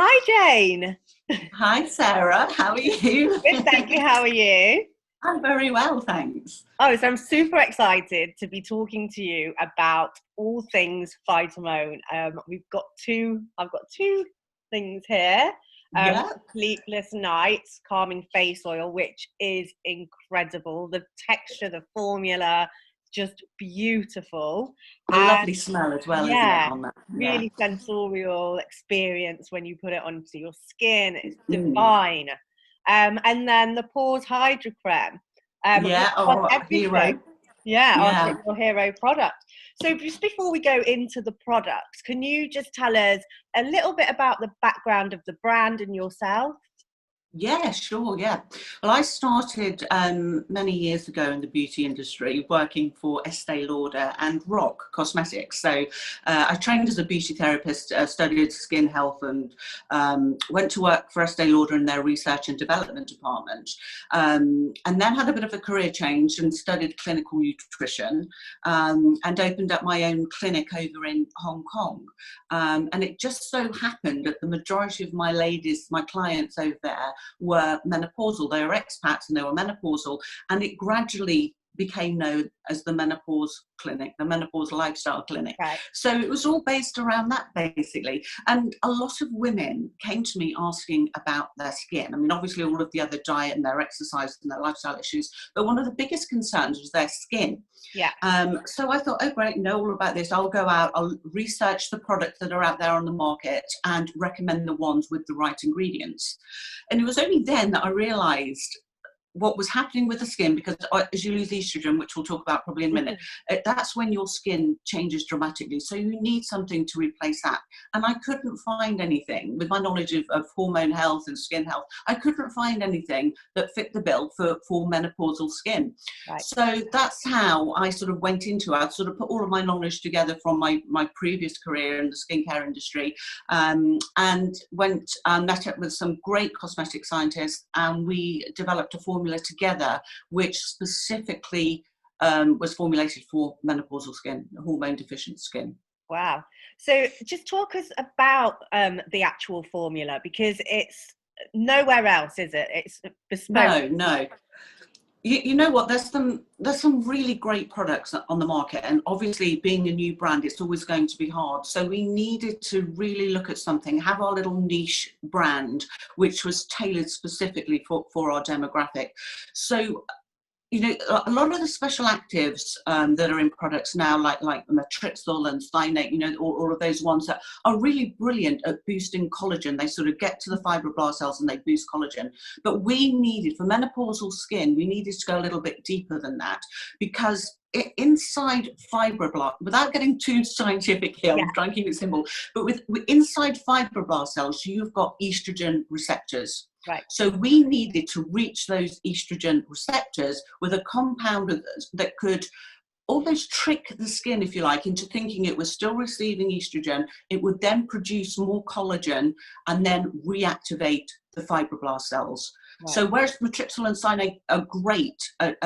Hi, Jane. Hi, Sarah. How are you? Good, thank you. How are you? I'm very well, thanks. Oh, so I'm super excited to be talking to you about all things Phytomone. I've got two things here. Yeah. Sleepless Nights Calming Face Oil, which is incredible. The texture, the formula, just beautiful. A lovely smell as well, isn't it, Yeah, on that? Yeah. really sensorial experience when you put it onto your skin. It's Mm. divine. And then the Pores Hydrocrane, which Yeah. does Oh, everything. hero. Yeah, Yeah. your hero product. So just before we go into the products, can you just tell us a little bit about the background of the brand and yourself? Yeah, sure. Yeah. Well, I started many years ago in the beauty industry, working for Estee Lauder and Rock Cosmetics. So I trained as a beauty therapist, studied skin health, and went to work for Estee Lauder in their research and development department. And then had a bit of a career change and studied clinical nutrition, and opened up my own clinic over in Hong Kong. And it just so happened that the majority of my ladies, my clients over there, were menopausal. They were expats and they were menopausal, and it gradually became known as the menopause clinic, the menopause lifestyle clinic. Right. So it was all based around that, basically. And a lot of women came to me asking about their skin. I mean, obviously all of the other diet and their exercise and their lifestyle issues, but one of the biggest concerns was their skin. Yeah. So I thought, oh great, know all about this. I'll go out, I'll research the products that are out there on the market and recommend the ones with the right ingredients. And it was only then that I realised what was happening with the skin, because as you lose estrogen, which we'll talk about probably in a minute, Mhm. that's when your skin changes dramatically. So you need something to replace that. And I couldn't find anything, with my knowledge of hormone health and skin health, I couldn't find anything that fit the bill for menopausal skin. Right. So that's how I sort of went into it. I sort of put all of my knowledge together from my previous career in the skincare industry, and went and met up with some great cosmetic scientists, and we developed a formula together which specifically was formulated for menopausal skin, hormone deficient skin. Wow. So just talk us about the actual formula, because it's nowhere else, is it? It's bespoke. No. You know what? There's some really great products on the market, and obviously, being a new brand, it's always going to be hard. So we needed to really look at something, have our little niche brand, which was tailored specifically for our demographic. So, you know, a lot of the special actives that are in products now, like matrixyl and cyanate, you know, all of those ones that are really brilliant at boosting collagen. They sort of get to the fibroblast cells and they boost collagen. But we needed, for menopausal skin, we needed to go a little bit deeper than that, because inside fibroblast, without getting too scientific here, Yeah. I'm trying to keep it simple, but with inside fibroblast cells, you've got estrogen receptors. Right. So we needed to reach those estrogen receptors with a compound that could almost trick the skin, if you like, into thinking it was still receiving estrogen. It would then produce more collagen and then reactivate the fibroblast cells. Right. So whereas matrixyl and cyanate are great at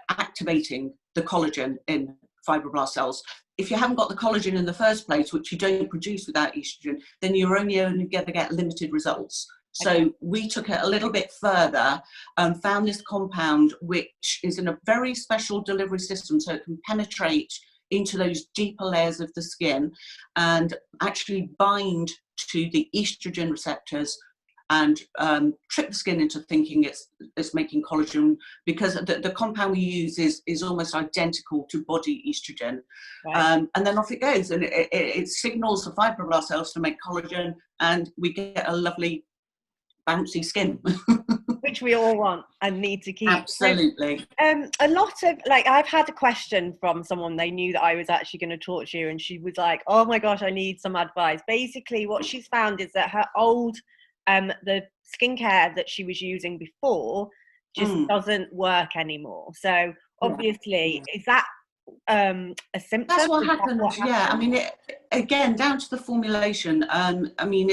activating the collagen in fibroblast cells, if you haven't got the collagen in the first place, which you don't produce without estrogen, then you're only going to get limited results. So Okay. we took it a little bit further and found this compound, which is in a very special delivery system, so it can penetrate into those deeper layers of the skin and actually bind to the estrogen receptors and trick the skin into thinking it's making collagen, because the compound we use is almost identical to body estrogen. Right. And then off it goes, and it signals the fibroblast cells to make collagen, and we get a lovely bouncy skin. Which we all want and need to keep. So, Absolutely. a lot of, like, I've had a question from someone, they knew that I was actually going to talk to you, and she was like, oh my gosh, I need some advice. Basically what she's found is that her old the skincare that she was using before just doesn't work anymore. So obviously, is that a symptom? That's what Is that happened. what Yeah, I happened? mean, again, down to the formulation. I mean,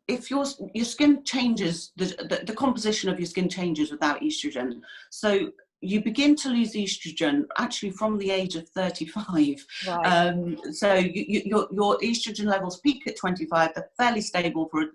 if your skin changes, the composition of your skin changes without estrogen. So you begin to lose estrogen actually from the age of 35. Right. So your estrogen levels peak at 25. They're fairly stable for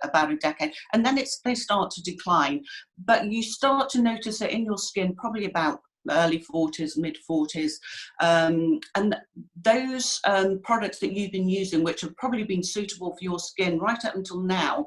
about a decade, and then they start to decline. But you start to notice it in your skin probably about early 40s, mid 40s, and those products that you've been using, which have probably been suitable for your skin right up until now,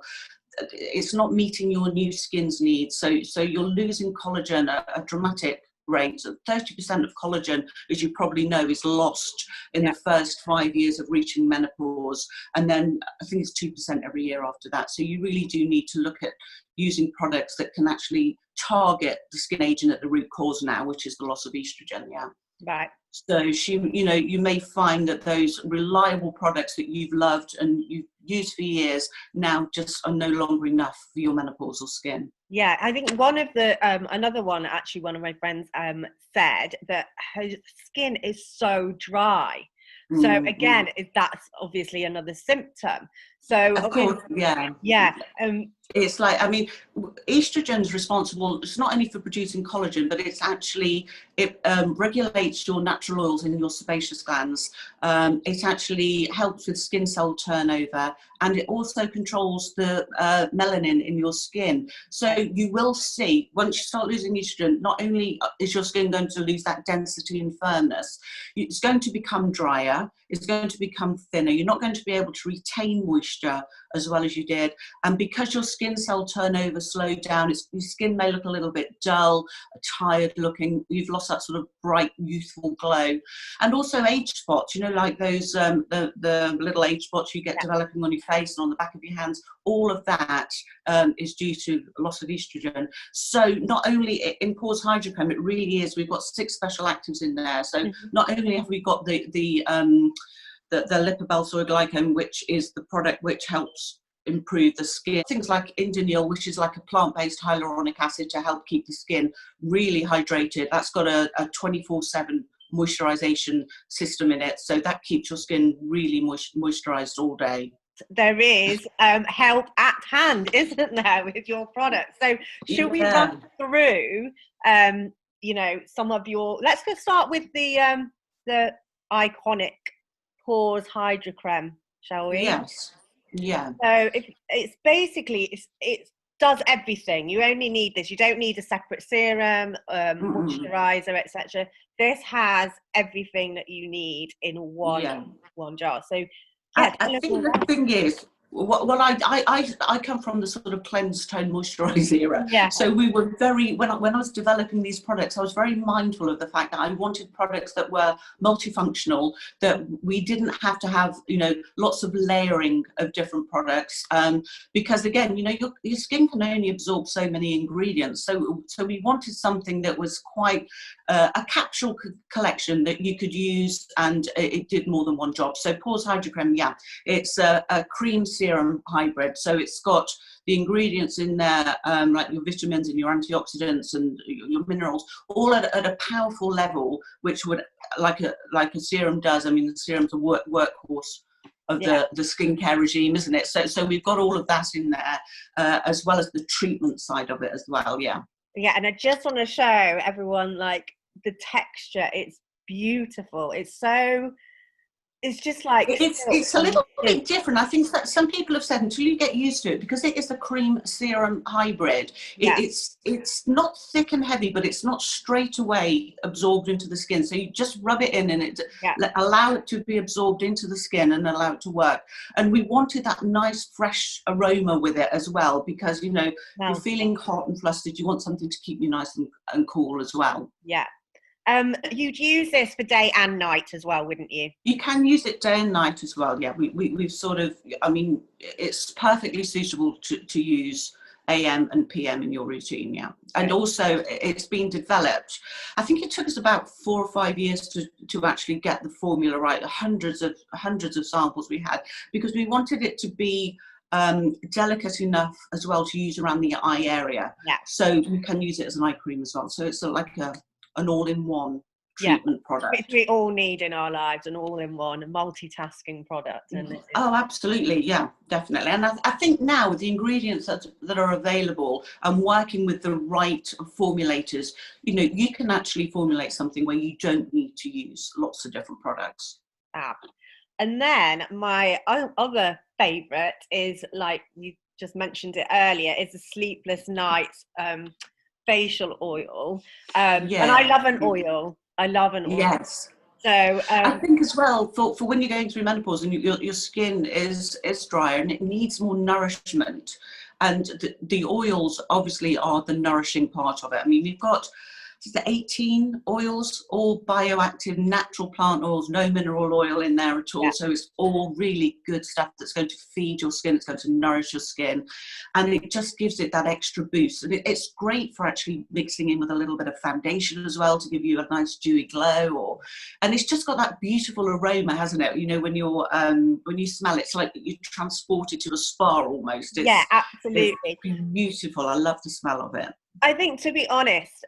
it's not meeting your new skin's needs. So you're losing collagen at a dramatic rate. 30% of collagen, as you probably know, is lost in the first 5 years of reaching menopause, and then I think it's 2% every year after that. So you really do need to look at using products that can actually target the skin aging at the root cause now, which is the loss of estrogen. Yeah. Right. So you may find that those reliable products that you've loved and you've used for years now just are no longer enough for your menopausal skin. Yeah, I think one of the another one, actually, one of my friends said that her skin is so dry. So again, that's obviously another symptom. So of course, yeah. It's like, I mean, estrogen is responsible, it's not only for producing collagen, but it regulates your natural oils in your sebaceous glands. It actually helps with skin cell turnover, and it also controls the melanin in your skin. So you will see, once you start losing estrogen, not only is your skin going to lose that density and firmness, it's going to become drier, it's going to become thinner, you're not going to be able to retain moisture as well as you did. And because your skin cell turnover slowed down, your skin may look a little bit dull, tired looking, you've lost that sort of bright, youthful glow. And also age spots, like those, the little age spots you get developing on your face and on the back of your hands, all of that is due to loss of estrogen. So not only in Pause Hydrocrane, it really is, we've got 6 special actives in there. So not only have we got the lipobalsoid, which is the product which helps improve the skin. Things like indonyl, which is like a plant-based hyaluronic acid to help keep the skin really hydrated. That's got a 24/7 moisturization system in it, so that keeps your skin really moisturized all day. There is help at hand, isn't there, with your products? So should we run through some of your, let's go start with the iconic Pause Hydrocrane, shall we? Yes. Yeah. So it's basically, it does everything. You only need this. You don't need a separate serum, moisturizer, etc. This has everything that you need in one jar. So I think the thing is, well, I come from the sort of cleanse, tone, moisturize era. Yeah. So we were when I was developing these products, I was very mindful of the fact that I wanted products that were multifunctional, that we didn't have to have, lots of layering of different products, because again, your skin can only absorb so many ingredients. So we wanted something that was quite a capsule collection that you could use, and it did more than one job. So Pause Hydrocrane, it's a cream serum hybrid. So it's got the ingredients in there, like your vitamins and your antioxidants and your minerals, all at a powerful level, which would, like a serum does. I mean, the serum's a workhorse of the skincare regime, isn't it? So we've got all of that in there, as well as the treatment side of it as well. Yeah, and I just want to show everyone, like, the texture. It's beautiful. It's just like it's a little bit different. I think that some people have said, until you get used to it, because it is a cream serum hybrid, it's not thick and heavy, but it's not straight away absorbed into the skin. So you just rub it in, and it allow it to be absorbed into the skin and allow it to work. And we wanted that nice fresh aroma with it as well, because you're feeling hot and flustered, you want something to keep you nice and cool as well. You'd use this for day and night as well, wouldn't you? You can use it day and night as well. Yeah, we've sort of, I mean, it's perfectly suitable to use AM and PM in your routine. Yeah, and also it's been developed. I think it took us about 4 or 5 years to actually get the formula right. Hundreds of samples we had, because we wanted it to be delicate enough as well to use around the eye area. So you can use it as an eye cream as well. So it's like an all-in-one treatment which product. we all need in our lives, an all-in-one multitasking product. And this is... Oh, absolutely, yeah, definitely. And I think now with the ingredients that are available and working with the right formulators, you know, you can actually formulate something where you don't need to use lots of different products. And then my other favourite is, like you just mentioned it earlier, is the Sleepless Nights facial oil. And I love an oil. I love an oil. Yes. So I think as well for when you're going through menopause and your skin is drier and it needs more nourishment, and the oils obviously are the nourishing part of it. I mean, we've got the 18 oils, all bioactive natural plant oils, no mineral oil in there at all. So it's all really good stuff that's going to feed your skin, it's going to nourish your skin, and it just gives it that extra boost. And it's great for actually mixing in with a little bit of foundation as well to give you a nice dewy glow. And it's just got that beautiful aroma, hasn't it? You know, when you smell it, it's like you're transported to a spa almost. Absolutely. It's beautiful. I love the smell of it. I think, to be honest,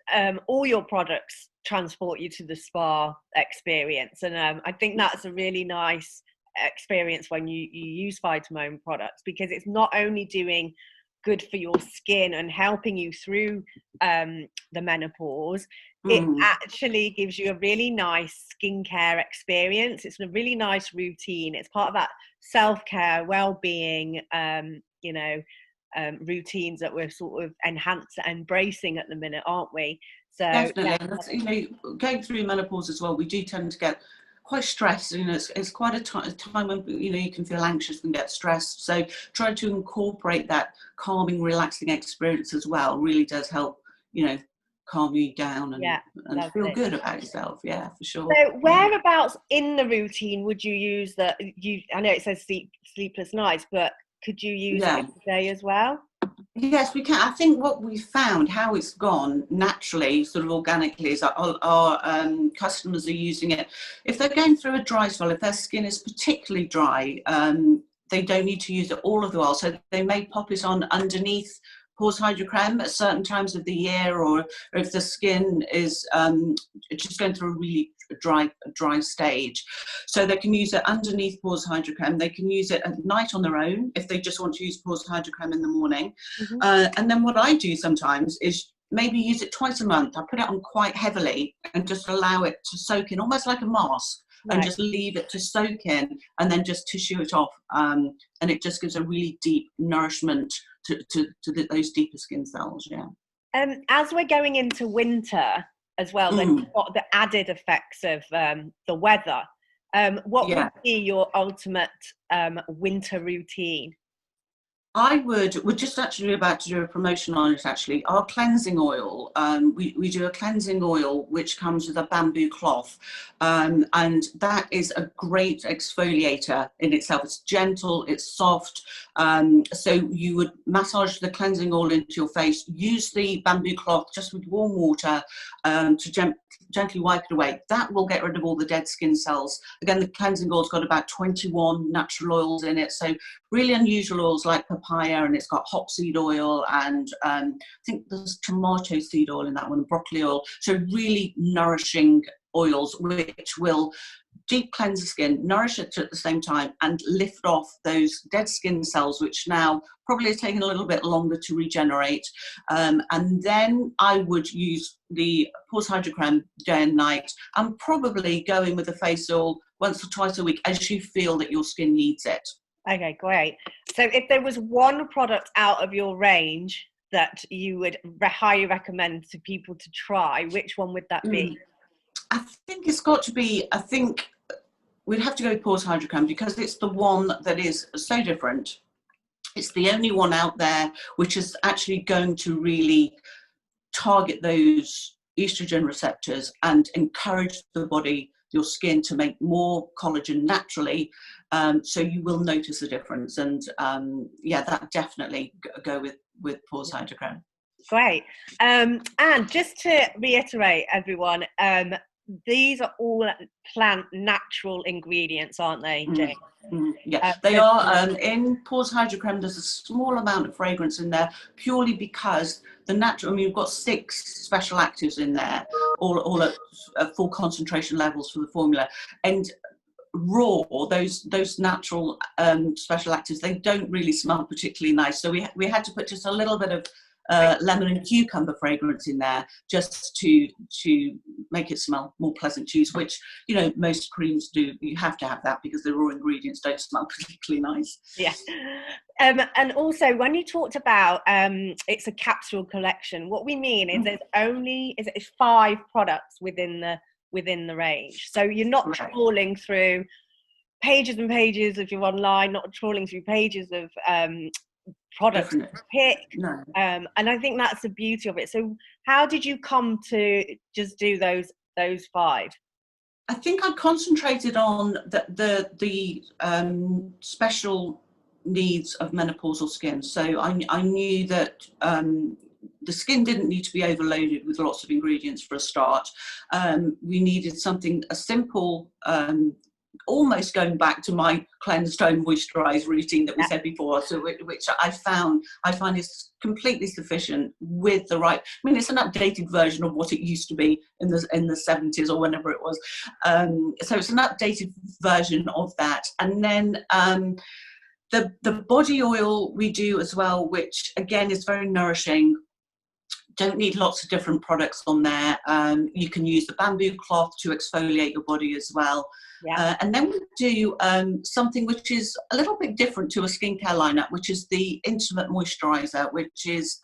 all your products transport you to the spa experience. And I think that's a really nice experience when you use Phytomone products, because it's not only doing good for your skin and helping you through the menopause, it actually gives you a really nice skincare experience. It's a really nice routine. It's part of that self-care, well-being, routines that we're sort of embracing at the minute, aren't we? So definitely. You know, going through menopause as well, we do tend to get quite stressed. You know, it's quite a time when, you know, you can feel anxious and get stressed. So trying to incorporate that calming, relaxing experience as well really does help, you know, calm you down and feel good about yourself. Yeah, for sure. So whereabouts in the routine would you use that? I know it says sleepless nights, but could you use it today as well? Yes, we can. I think what we found, how it's gone naturally, sort of organically, is that our customers are using it. If they're going through a dry spell, if their skin is particularly dry, they don't need to use it all of the while. So they may pop it on underneath pores hydrocreme at certain times of the year, or if the skin is just going through a really dry stage. So they can use it underneath pores hydrocreme. They can use it at night on their own if they just want to use pores hydrocreme in the morning. And then what I do sometimes is maybe use it twice a month. I put it on quite heavily and just allow it to soak in, almost like a mask. And just leave it to soak in, and then just tissue it off, and it just gives a really deep nourishment to those deeper skin cells. As we're going into winter as well, then you've got the added effects of the weather. What would be your ultimate winter routine? We're just actually about to do a promotion on it, actually. Our cleansing oil, we do a cleansing oil which comes with a bamboo cloth, and that is a great exfoliator in itself. It's gentle, it's soft, so you would massage the cleansing oil into your face, use the bamboo cloth just with warm water to gently wipe it away. That will get rid of all the dead skin cells. Again, the cleansing oil's got about 21 natural oils in it, so really unusual oils like papaya, and it's got hop seed oil, and I think there's tomato seed oil in that one, broccoli oil. So really nourishing oils which will deep cleanse the skin, nourish it at the same time, and lift off those dead skin cells, which now probably is taking a little bit longer to regenerate. And then I would use the pores hydrocreme day and night, and probably go in with a face oil once or twice a week as you feel that your skin needs it. Okay, great. So if there was one product out of your range that you would highly recommend to people to try, which one would that be? I think it's got to be, I think we'd have to go with pores hydrocreme, because it's the one that is so different. It's the only one out there which is actually going to really target those estrogen receptors and encourage the body, your skin, to make more collagen naturally, so you will notice a difference. And that definitely go with pores hydrocreme. Great. And just to reiterate, everyone, these are all plant natural ingredients, aren't they, Jane? Yeah, they So, are. In Pause Hydrocrane, there's a small amount of fragrance in there, purely because the natural. I mean, we've got 6 special actives in there, all at full concentration levels for the formula, and raw, those natural special actives, they don't really smell particularly nice. So we had to put just a little bit of lemon and cucumber fragrance in there, just to make it smell more pleasant to use, which, you know, most creams do. You have to have that because the raw ingredients don't smell particularly nice. yeah. And also, when you talked about it's a capsule collection, what we mean is it's 5 products within the range. So you're not trawling through pages and pages of your online, not trawling through pages of products to pick. No. And I think that's the beauty of it. So how did you come to just do those 5? I think I concentrated on the special needs of menopausal skin. So I knew that the skin didn't need to be overloaded with lots of ingredients for a start. We needed something, a simple, almost going back to my cleanse, tone, moisturize routine that we said before, so which I find is completely sufficient with the right. I mean, it's an updated version of what it used to be in the 70s or whenever it was. So it's an updated version of that, and then the body oil we do as well, which again is very nourishing. Don't need lots of different products on there. You can use the bamboo cloth to exfoliate your body as well. And then we do something which is a little bit different to a skincare lineup, which is the Intimate Moisturizer, which is,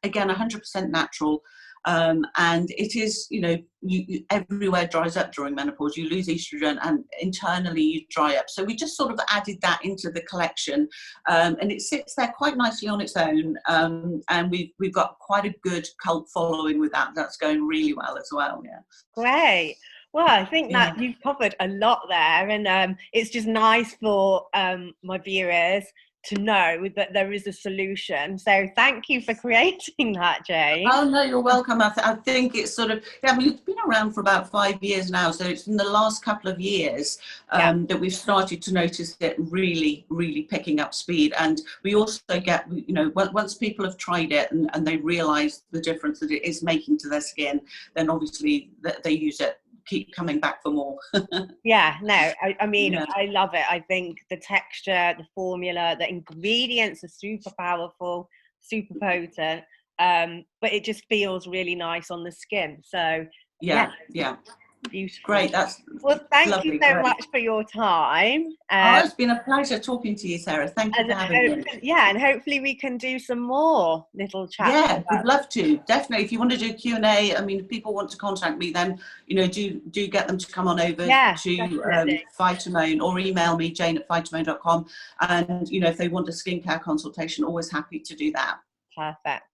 again, 100% natural. And it is, you know, you everywhere dries up during menopause. You lose estrogen and internally you dry up. So we just sort of added that into the collection, and it sits there quite nicely on its own. And we've got quite a good cult following with that. That's going really well as well. Yeah. Great. Well, I think that you've covered a lot there, and it's just nice for my viewers to know that there is a solution. So thank you for creating that, Jane. Oh no, you're welcome. I think it's sort of, I mean, it's been around for about 5 years now, so it's in the last couple of years that we've started to notice it really picking up speed. And we also get, you know, once people have tried it and they realize the difference that it is making to their skin, then obviously they use it, keep coming back for more. I mean, I love it. I think the texture, the formula, the ingredients are super powerful, super potent, but it just feels really nice on the skin. So yeah. Beautiful. Great, that's thank lovely. you so much for your time. It's been a pleasure talking to you, Sarah. Thank you for having me. Yeah, and hopefully we can do some more little chats. Yeah, we'd love to. Definitely. If you want to do Q&A, I mean, if people want to contact me, then, you know, do get them to come on over to Phytomone, or email me, jane@phytomone.com. And, you know, if they want a skincare consultation, always happy to do that. Perfect.